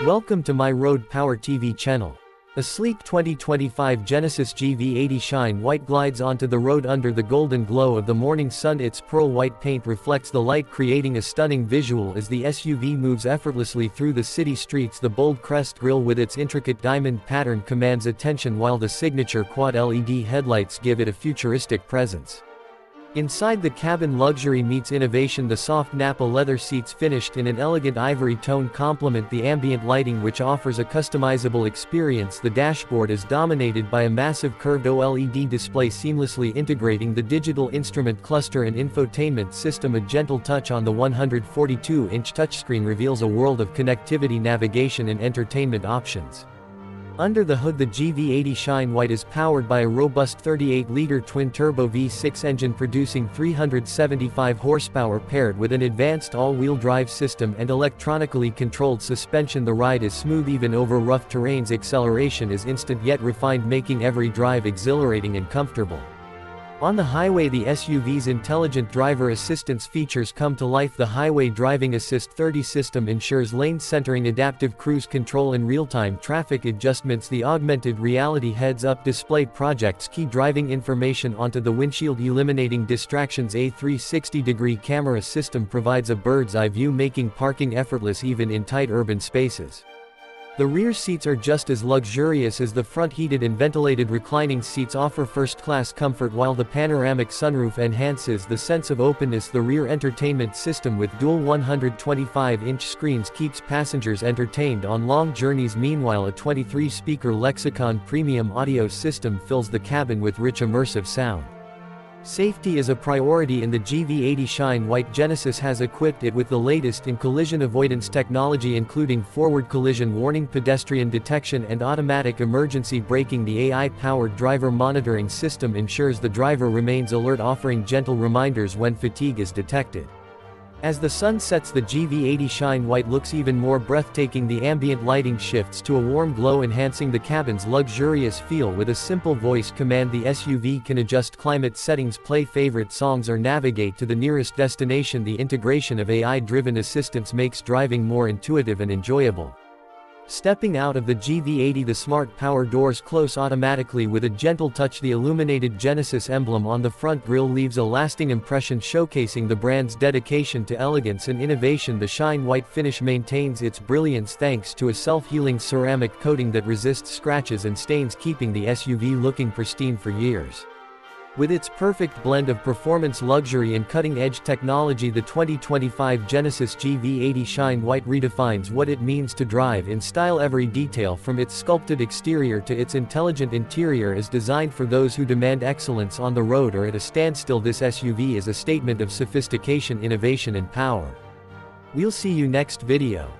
Welcome to my Road Power TV channel. A sleek 2025 Genesis GV80 Shine White glides onto the road under the golden glow of the morning sun. Its pearl white paint reflects the light, creating a stunning visual as the SUV moves effortlessly through the city streets. The bold crest grille with its intricate diamond pattern commands attention, while the signature quad LED headlights give it a futuristic presence. Inside, the cabin luxury meets innovation. The soft Napa leather seats, finished in an elegant ivory tone, complement the ambient lighting, which offers a customizable experience. The dashboard is dominated by a massive curved OLED display, seamlessly integrating the digital instrument cluster and infotainment system. A gentle touch on the 142-inch touchscreen reveals a world of connectivity, navigation, and entertainment options. Under the hood, the GV80 Shine White is powered by a robust 38-liter twin-turbo V6 engine producing 375 horsepower, paired with an advanced all-wheel drive system and electronically controlled suspension. The ride is smooth even over rough terrains. Acceleration is instant yet refined, making every drive exhilarating and comfortable. On the highway, the SUV's intelligent driver assistance features come to life. The Highway Driving Assist 30 system ensures lane centering, adaptive cruise control, and real-time traffic adjustments. The augmented reality heads-up display projects key driving information onto the windshield, eliminating distractions. A 360-degree camera system provides a bird's-eye view, making parking effortless even in tight urban spaces. The rear seats are just as luxurious as the front. Heated and ventilated reclining seats offer first-class comfort, while the panoramic sunroof enhances the sense of openness. The rear entertainment system with dual 125-inch screens keeps passengers entertained on long journeys. Meanwhile, a 23-speaker Lexicon premium audio system fills the cabin with rich immersive sound. Safety is a priority in the GV80 Shine White. Genesis has equipped it with the latest in collision avoidance technology, including forward collision warning, pedestrian detection, and automatic emergency braking. The AI-powered driver monitoring system ensures the driver remains alert, offering gentle reminders when fatigue is detected. As the sun sets, the GV80 Shine White looks even more breathtaking. The ambient lighting shifts to a warm glow, enhancing the cabin's luxurious feel. With a simple voice command, the SUV can adjust climate settings, play favorite songs, or navigate to the nearest destination. The integration of AI-driven assistance makes driving more intuitive and enjoyable. Stepping out of the GV80, the smart power doors close automatically with a gentle touch. The illuminated Genesis emblem on the front grille leaves a lasting impression, showcasing the brand's dedication to elegance and innovation. The Shine White finish maintains its brilliance thanks to a self-healing ceramic coating that resists scratches and stains, keeping the SUV looking pristine for years. With its perfect blend of performance, luxury, and cutting-edge technology, the 2025 Genesis GV80 Shine White redefines what it means to drive in style. Every detail, from its sculpted exterior to its intelligent interior, is designed for those who demand excellence on the road or at a standstill. This SUV is a statement of sophistication, innovation, and power. We'll see you next video.